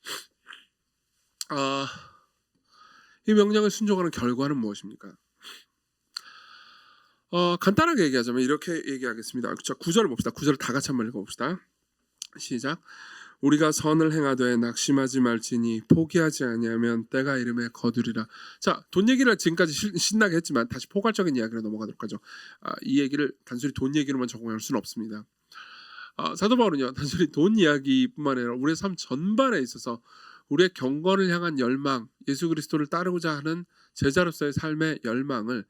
이 명령을 순종하는 결과는 무엇입니까? 간단하게 얘기하자면 이렇게 얘기하겠습니다. 자, 9절을 봅시다. 9절을 다 같이 한번 읽어봅시다. 시작. 우리가 선을 행하되 낙심하지 말지니 포기하지 아니하면 때가 이름에 거두리라. 자, 돈 얘기를 지금까지 신나게 했지만 다시 포괄적인 이야기로 넘어가도록 하죠. 이 얘기를 단순히 돈 얘기로만 적용할 수는 없습니다. 사도 바울은요, 단순히 돈 이야기뿐만 아니라 우리의 삶 전반에 있어서 우리의 경건을 향한 열망, 예수 그리스도를 따르고자 하는 제자로서의 삶의 열망을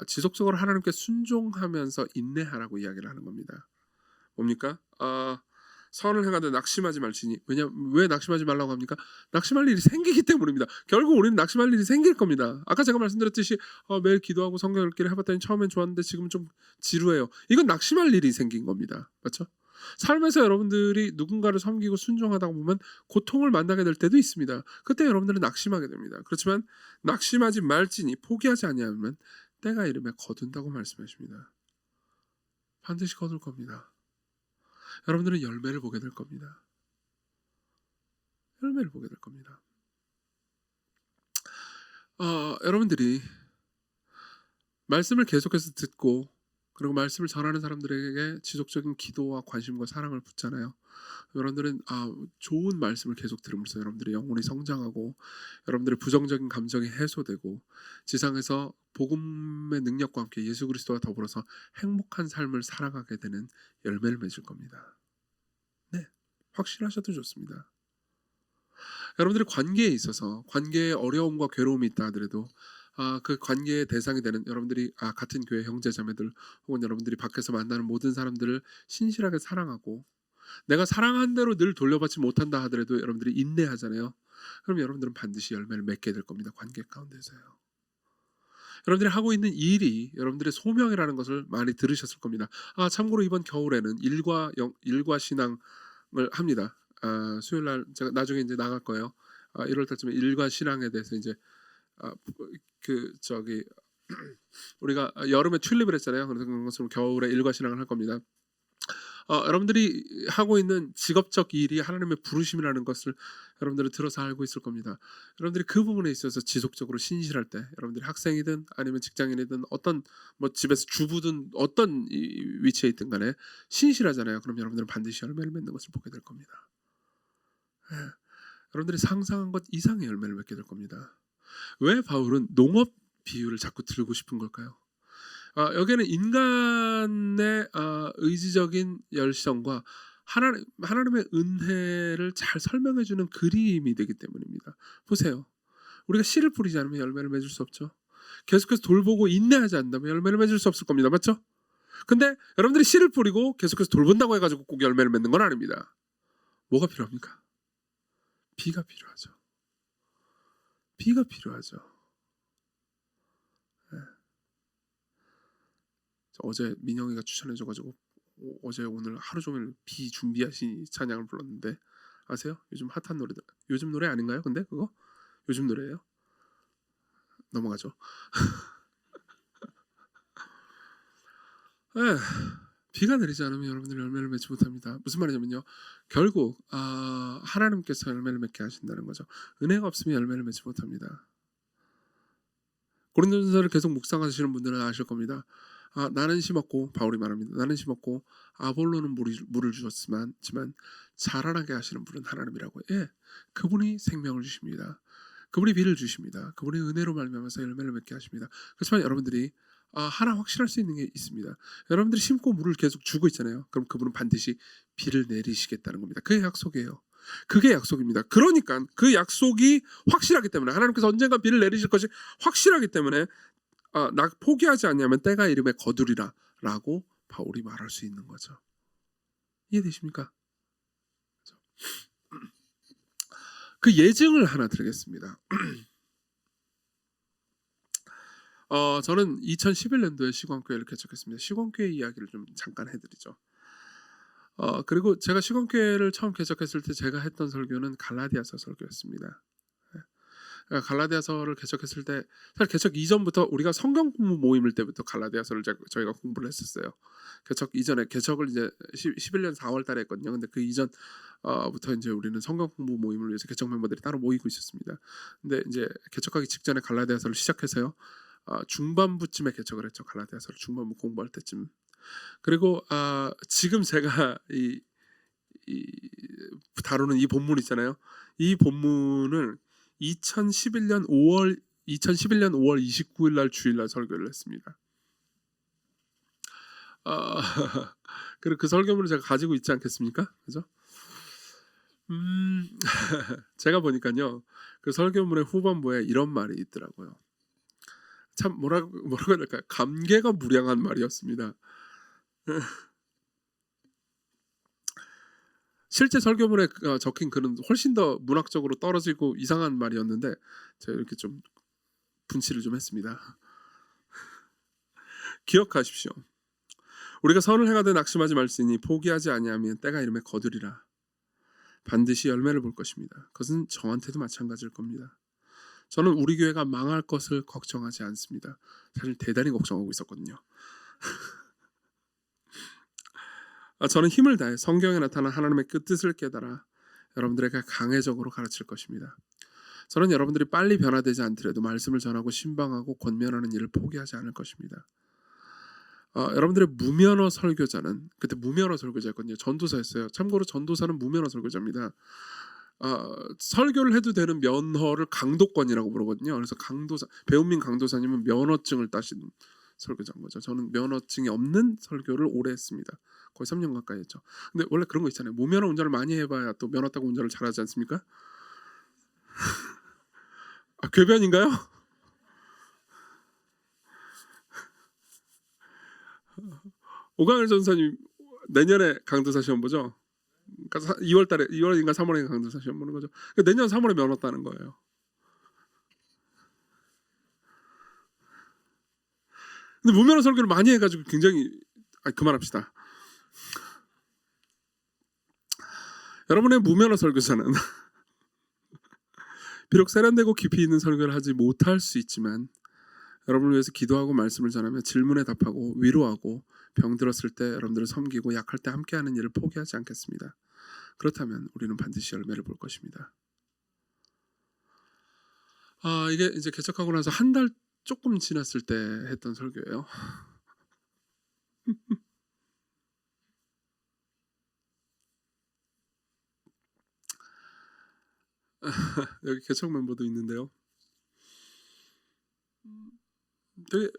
지속적으로 하나님께 순종하면서 인내하라고 이야기를 하는 겁니다. 뭡니까? 선을 행하되 낙심하지 말지니. 왜 낙심하지 말라고 합니까? 낙심할 일이 생기기 때문입니다. 결국 우리는 낙심할 일이 생길 겁니다. 아까 제가 말씀드렸듯이 매일 기도하고 성경 읽기를 해봤더니 처음엔 좋았는데 지금은 좀 지루해요. 이건 낙심할 일이 생긴 겁니다. 맞죠? 삶에서 여러분들이 누군가를 섬기고 순종하다 보면 고통을 만나게 될 때도 있습니다. 그때 여러분들은 낙심하게 됩니다. 그렇지만 낙심하지 말지니 포기하지 아니하면 때가 이름에 거둔다고 말씀하십니다. 반드시 거둘 겁니다. 여러분들은 열매를 보게 될 겁니다. 열매를 보게 될 겁니다. 여러분들이 말씀을 계속해서 듣고 그리고 말씀을 전하는 사람들에게 지속적인 기도와 관심과 사랑을 붓잖아요. 여러분들은 좋은 말씀을 계속 들으면서 여러분들의 영혼이 성장하고 여러분들의 부정적인 감정이 해소되고 지상에서 복음의 능력과 함께 예수 그리스도와 더불어서 행복한 삶을 살아가게 되는 열매를 맺을 겁니다. 네, 확실하셔도 좋습니다. 여러분들의 관계에 있어서 관계에 어려움과 괴로움이 있다 하더라도 그 관계의 대상이 되는 여러분들이 같은 교회 형제자매들 혹은 여러분들이 밖에서 만나는 모든 사람들을 신실하게 사랑하고 내가 사랑한 대로 늘 돌려받지 못한다 하더라도 여러분들이 인내하잖아요. 그럼 여러분들은 반드시 열매를 맺게 될 겁니다. 관계 가운데서요. 여러분들이 하고 있는 일이 여러분들의 소명이라는 것을 많이 들으셨을 겁니다. 참고로 이번 겨울에는 일과 신앙을 합니다. 수요일 날 제가 나중에 이제 나갈 거예요. 1월 달쯤에 일과 신앙에 대해서 이제 우리가 여름에 튤립을 했잖아요. 그래서 그런 것처럼 겨울에 일과 신앙을 할 겁니다. 여러분들이 하고 있는 직업적 일이 하나님의 부르심이라는 것을 여러분들은 들어서 알고 있을 겁니다. 여러분들이 그 부분에 있어서 지속적으로 신실할 때, 여러분들이 학생이든 아니면 직장인이든 어떤 뭐 집에서 주부든 어떤 위치에 있든 간에 신실하잖아요. 그럼 여러분들은 반드시 열매를 맺는 것을 보게 될 겁니다. 예. 여러분들이 상상한 것 이상의 열매를 맺게 될 겁니다. 왜 바울은 농업 비유를 자꾸 들고 싶은 걸까요? 여기에는 인간의 의지적인 열성과 하나님의 은혜를 잘 설명해주는 그림이 되기 때문입니다. 보세요. 우리가 씨를 뿌리지 않으면 열매를 맺을 수 없죠. 계속해서 돌보고 인내하지 않는다면 열매를 맺을 수 없을 겁니다. 맞죠? 근데 여러분들이 씨를 뿌리고 계속해서 돌본다고 해가지고 꼭 열매를 맺는 건 아닙니다. 뭐가 필요합니까? 비가 필요하죠. 비가 필요하죠. 네. 어제 민영이가 추천해줘가지고 어제 오늘 하루 종일 비 준비하신 찬양을 불렀는데 아세요? 요즘 핫한 노래들. 요즘 노래 아닌가요? 근데 그거 요즘 노래예요? 넘어가죠. 네, 비가 내리지 않으면 여러분들 열매를 맺지 못합니다. 무슨 말이냐면요. 결국 하나님께서 열매를 맺게 하신다는 거죠. 은혜가 없으면 열매를 맺지 못합니다. 고린도전서를 계속 묵상하시는 분들은 아실 겁니다. 나는 심었고 바울이 말합니다. 나는 심었고 아볼로는 물을 주었지만 자라나게 하시는 분은 하나님이라고. 예, 그분이 생명을 주십니다. 그분이 비를 주십니다. 그분이 은혜로 말미암아서 열매를 맺게 하십니다. 그렇지만 여러분들이 하나 확실할 수 있는 게 있습니다. 여러분들이 심고 물을 계속 주고 있잖아요. 그럼 그분은 반드시 비를 내리시겠다는 겁니다. 그게 약속이에요. 그게 약속입니다. 그러니까 그 약속이 확실하기 때문에 하나님께서 언젠가 비를 내리실 것이 확실하기 때문에 나 포기하지 않냐면 때가 이름에 거두리라 라고 바울이 말할 수 있는 거죠. 이해되십니까? 그 예증을 하나 드리겠습니다. 저는 2011년도에 시광교회를 개척했습니다. 시광교회 이야기를 좀 잠깐 해드리죠. 그리고 제가 시광교회를 처음 개척했을 때 제가 했던 설교는 갈라디아서 설교였습니다. 갈라디아서를 개척했을 때 사실 개척 이전부터 우리가 성경 공부 모임일 때부터 갈라디아서를 저희가 공부를 했었어요. 개척 이전에 개척을 이제 11년 4월 달에 했거든요. 근데 그 이전부터 이제 우리는 성경 공부 모임을 위해서 개척 멤버들이 따로 모이고 있었습니다. 근데 이제 개척하기 직전에 갈라디아서를 시작해서요. 중반부쯤에 개척을 했죠. 갈라디아서를 중반부 공부할 때쯤. 그리고 지금 제가 이 다루는 이 본문 있잖아요. 이 본문을 2011년 5월 29일 날 주일 날 설교를 했습니다. 그리고 그 설교문을 제가 가지고 있지 않겠습니까? 그죠? 제가 보니까요. 그 설교문의 후반부에 이런 말이 있더라고요. 참 뭐라고 해야 될까요? 감개가 무량한 말이었습니다. 실제 설교문에 적힌 글은 훨씬 더 문학적으로 떨어지고 이상한 말이었는데 제가 이렇게 좀 분치를 좀 했습니다. 기억하십시오. 우리가 선을 행하되 낙심하지 말지니 포기하지 아니하면 때가 이름에 거두리라. 반드시 열매를 볼 것입니다. 그것은 저한테도 마찬가지일 겁니다. 저는 우리 교회가 망할 것을 걱정하지 않습니다. 사실 대단히 걱정하고 있었거든요. 저는 힘을 다해 성경에 나타난 하나님의 뜻을 깨달아 여러분들에게 강해적으로 가르칠 것입니다. 저는 여러분들이 빨리 변화되지 않더라도 말씀을 전하고 신방하고 권면하는 일을 포기하지 않을 것입니다. 여러분들의 무면허 설교자는 그때 무면허 설교자였거든요. 전도사였어요. 참고로 전도사는 무면허 설교자입니다. 설교를 해도 되는 면허를 강도권이라고 부르거든요. 그래서 배은민 강도사님은 면허증을 따신 설교자인 거죠. 저는 면허증이 없는 설교를 오래 했습니다. 거의 3년 가까이 했죠. 근데 원래 그런 거 있잖아요. 무면허 운전을 많이 해봐야 또 면허 따고 운전을 잘하지 않습니까? 궤변인가요? 오강일 전사님 내년에 강도사 시험 보죠? 그러니까 2월인가 3월에 강도사 시험 보는 거죠. 그러니까 내년 3월에 면허 따는 거예요. 근데 무면허 설교를 많이 해가지고 굉장히 그만합시다. 여러분의 무면허 설교자는 비록 세련되고 깊이 있는 설교를 하지 못할 수 있지만 여러분을 위해서 기도하고 말씀을 전하며 질문에 답하고 위로하고 병들었을 때 여러분들을 섬기고 약할 때 함께하는 일을 포기하지 않겠습니다. 그렇다면 우리는 반드시 열매를 볼 것입니다. 이게 이제 개척하고 나서 한 달 조금 지났을 때 했던 설교예요. 여기 개척 멤버도 있는데요. 되게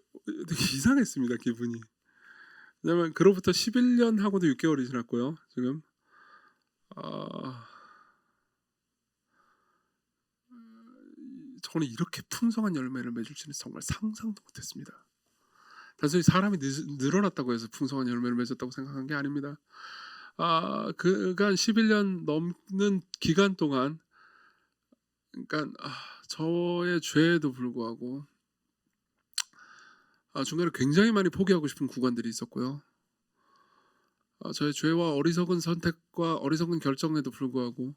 이상했습니다, 기분이. 왜냐면 그로부터 11년 하고도 6개월이 지났고요. 지금 저는 이렇게 풍성한 열매를 맺을지는 정말 상상도 못했습니다. 단순히 사람이 늘어났다고 해서 풍성한 열매를 맺었다고 생각한 게 아닙니다. 그간 11년 넘는 기간 동안, 그러니까 저의 죄에도 불구하고 중간에 굉장히 많이 포기하고 싶은 구간들이 있었고요. 저의 죄와 어리석은 선택과 어리석은 결정에도 불구하고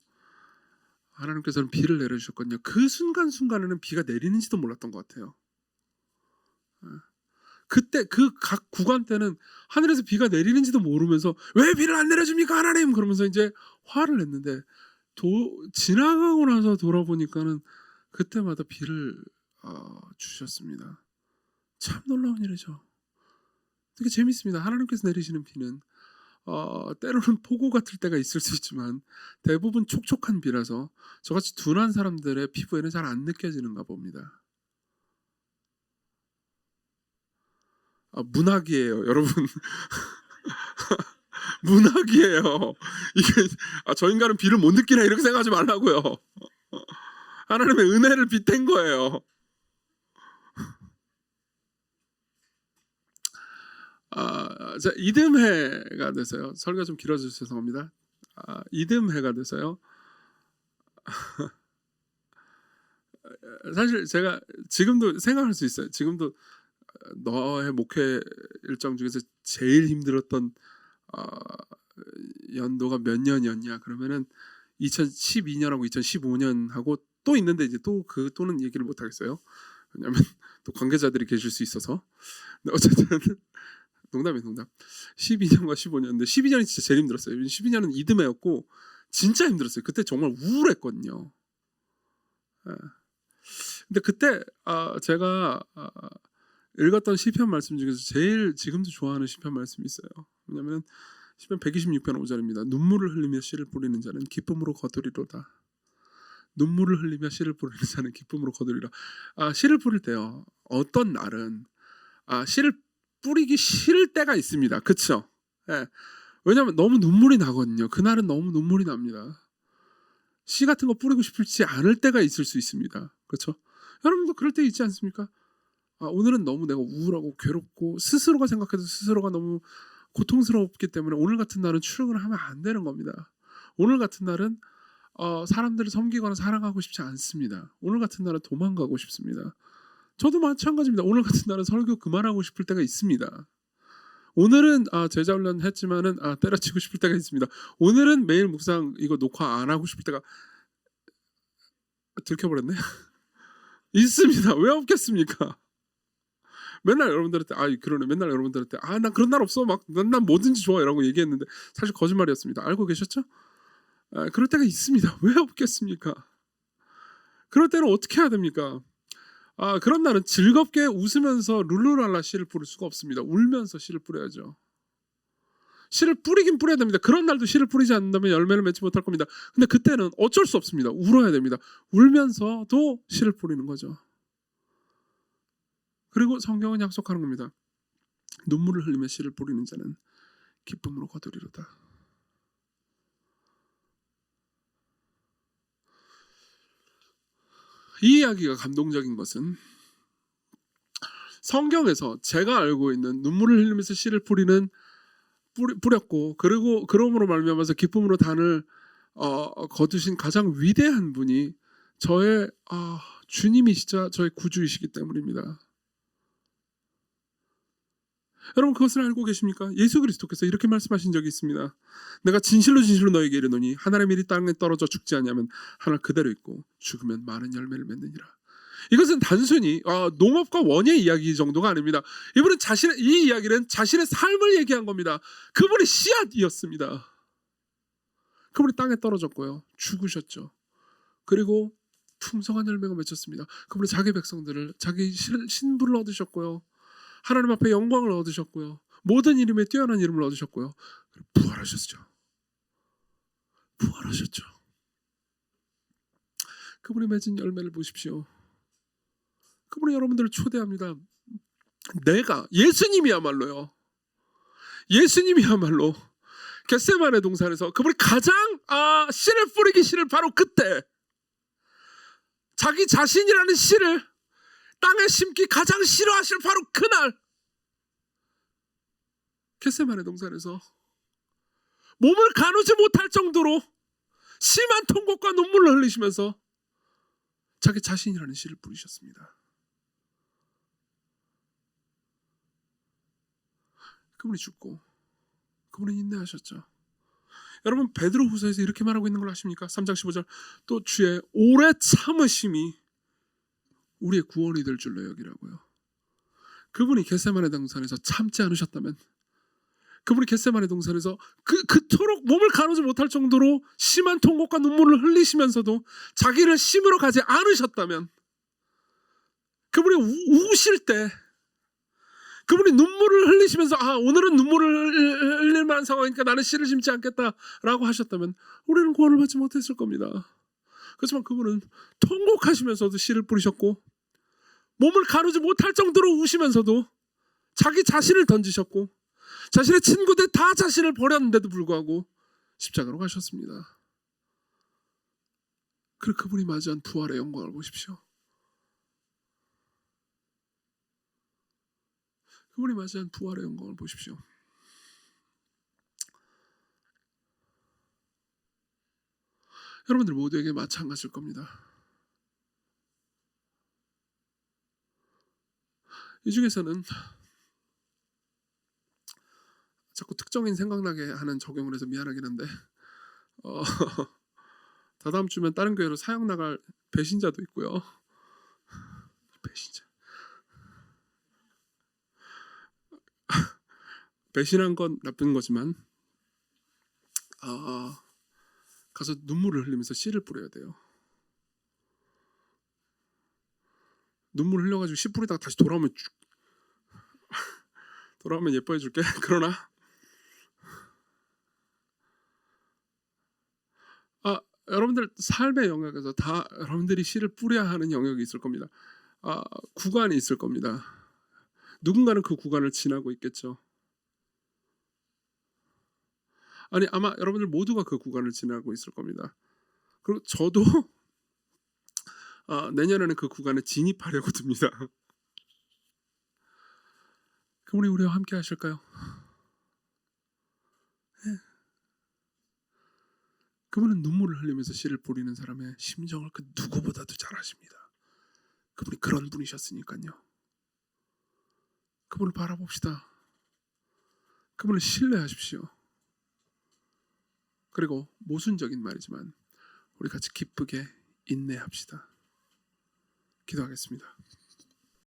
하나님께서는 비를 내려주셨거든요. 그 순간순간에는 비가 내리는지도 몰랐던 것 같아요. 그때 그 각 구간 때는 하늘에서 비가 내리는지도 모르면서 왜 비를 안 내려줍니까 하나님, 그러면서 이제 화를 냈는데 지나가고 나서 돌아보니까는 그때마다 비를 주셨습니다. 참 놀라운 일이죠. 되게 재밌습니다. 하나님께서 내리시는 비는 때로는 폭우 같을 때가 있을 수 있지만 대부분 촉촉한 비라서 저같이 둔한 사람들의 피부에는 잘 안 느껴지는가 봅니다. 문학이에요, 여러분. 문학이에요. 이게 저 인간은 비를 못 느끼나 이렇게 생각하지 말라고요. 하나님의 은혜를 빗댄 거예요. 자, 이듬해가 돼서요. 설교가 좀 길어져서 죄송합니다. 이듬해가 돼서요. 사실 제가 지금도 생각할 수 있어요. 지금도 너의 목회 일정 중에서 제일 힘들었던 연도가 몇 년이었냐 그러면은 2012년하고 2015년하고 또 있는데 이제 또는 얘기를 못 하겠어요. 왜냐하면 또 관계자들이 계실 수 있어서. 근데 어쨌든 농담. 12년과 15년인데 12년이 진짜 제일 힘들었어요. 12년은 이듬해였고 진짜 힘들었어요. 그때 정말 우울했거든요. 근데 그때 제가 읽었던 시편 말씀 중에서 제일 지금도 좋아하는 시편 말씀이 있어요. 왜냐하면 시편 126편 5절입니다. 눈물을 흘리며 씨를 뿌리는 자는 기쁨으로 거두리로다. 눈물을 흘리며 씨를 뿌리는 자는 기쁨으로 거두리라. 씨를 뿌릴 때요. 어떤 날은 씨를 뿌리기 싫을 때가 있습니다. 그렇죠? 예. 왜냐하면 너무 눈물이 나거든요. 그날은 너무 눈물이 납니다. 씨 같은 거 뿌리고 싶지 않을 때가 있을 수 있습니다. 그렇죠? 여러분도 그럴 때 있지 않습니까? 오늘은 너무 내가 우울하고 괴롭고 스스로가 생각해도 스스로가 너무 고통스럽기 때문에 오늘 같은 날은 출근을 하면 안 되는 겁니다. 오늘 같은 날은 사람들을 섬기거나 사랑하고 싶지 않습니다. 오늘 같은 날은 도망가고 싶습니다. 저도 마찬가지입니다. 오늘 같은 날은 설교 그만하고 싶을 때가 있습니다. 오늘은 제자 훈련 했지만은 때려치고 싶을 때가 있습니다. 오늘은 매일 묵상 이거 녹화 안 하고 싶을 때가 들켜버렸네. 있습니다. 왜 없겠습니까? 맨날 여러분들한테 그러네. 맨날 여러분들한테 난 그런 날 없어. 막 난 뭐든지 좋아 이라고 얘기했는데 사실 거짓말이었습니다. 알고 계셨죠? 그럴 때가 있습니다. 왜 없겠습니까? 그럴 때는 어떻게 해야 됩니까? 그런 날은 즐겁게 웃으면서 룰루랄라 씨를 뿌릴 수가 없습니다. 울면서 씨를 뿌려야죠. 씨를 뿌리긴 뿌려야 됩니다. 그런 날도 씨를 뿌리지 않는다면 열매를 맺지 못할 겁니다. 근데 그때는 어쩔 수 없습니다. 울어야 됩니다. 울면서도 씨를 뿌리는 거죠. 그리고 성경은 약속하는 겁니다. 눈물을 흘리며 씨를 뿌리는 자는 기쁨으로 거두리로다. 이 이야기가 감동적인 것은 성경에서 제가 알고 있는 눈물을 흘리면서 씨를 뿌렸고 그리고 그러므로 말미암아서 기쁨으로 단을 거두신 가장 위대한 분이 저의 주님이시자 저의 구주이시기 때문입니다. 여러분 그것을 알고 계십니까? 예수 그리스도께서 이렇게 말씀하신 적이 있습니다. 내가 진실로 너에게 이르노니 하늘의 밀이 땅에 떨어져 죽지 않으면 하늘 그대로 있고 죽으면 많은 열매를 맺느니라. 이것은 단순히 농업과 원예 이야기 정도가 아닙니다. 이분은 이 이야기는 자신의 삶을 얘기한 겁니다. 그분이 씨앗이었습니다. 그분이 땅에 떨어졌고요. 죽으셨죠. 그리고 풍성한 열매가 맺혔습니다. 그분이 자기 백성들을 자기 신부를 얻으셨고요. 하나님 앞에 영광을 얻으셨고요. 모든 이름에 뛰어난 이름을 얻으셨고요. 부활하셨죠. 부활하셨죠. 그분이 맺은 열매를 보십시오. 그분이 여러분들을 초대합니다. 예수님이야말로 겟세마네 동산에서 그분이 가장 씨를 뿌리기 싫을 바로 그때, 자기 자신이라는 씨를 땅에 심기 가장 싫어하실 바로 그날, 겟세마네 동산에서 몸을 가누지 못할 정도로 심한 통곡과 눈물을 흘리시면서 자기 자신이라는 씨를 뿌리셨습니다. 그분이 죽고 그분이 인내하셨죠. 여러분, 베드로후서에서 이렇게 말하고 있는 걸 아십니까? 3장 15절, 또 주의 오래 참으심이 우리의 구원이 될 줄로 여기라고요. 그분이 겟세마네 동산에서 참지 않으셨다면, 그분이 겟세마네 동산에서 그토록 몸을 가누지 못할 정도로 심한 통곡과 눈물을 흘리시면서도 자기를 심으러 가지 않으셨다면, 그분이 우실 때 그분이 눈물을 흘리시면서 오늘은 눈물을 흘릴 만한 상황이니까 나는 씨를 심지 않겠다라고 하셨다면 우리는 구원을 받지 못했을 겁니다. 그렇지만 그분은 통곡하시면서도 씨를 뿌리셨고, 몸을 가누지 못할 정도로 우시면서도 자기 자신을 던지셨고, 자신의 친구들 다 자신을 버렸는데도 불구하고 십자가로 가셨습니다. 그리고 그분이 맞이한 부활의 영광을 보십시오. 그분이 맞이한 부활의 영광을 보십시오. 여러분들 모두에게 마찬가지일 겁니다. 이 중에서는 자꾸 특정인 생각나게 하는 적용을 해서 미안하긴 한데 다다음 주면 다른 교회로 사역 나갈 배신자도 있고요. 배신자. 배신한 건 나쁜 거지만 가서 눈물을 흘리면서 씨를 뿌려야 돼요. 눈물 흘려가지고 씨 뿌리다가 다시 돌아오면 예뻐해줄게. 그러나 여러분들 삶의 영역에서 다 여러분들이 씨를 뿌려야 하는 영역이 있을 겁니다. 구간이 있을 겁니다. 누군가는 그 구간을 지나고 있겠죠. 아마 여러분들 모두가 그 구간을 지나고 있을 겁니다. 그리고 저도 내년에는 그 구간에 진입하려고 듭니다. 그분이 우리와 함께 하실까요? 네. 그분은 눈물을 흘리면서 씨를 뿌리는 사람의 심정을 그 누구보다도 잘 아십니다. 그분이 그런 분이셨으니까요. 그분을 바라봅시다. 그분을 신뢰하십시오. 그리고 모순적인 말이지만 우리 같이 기쁘게 인내합시다. 기도하겠습니다.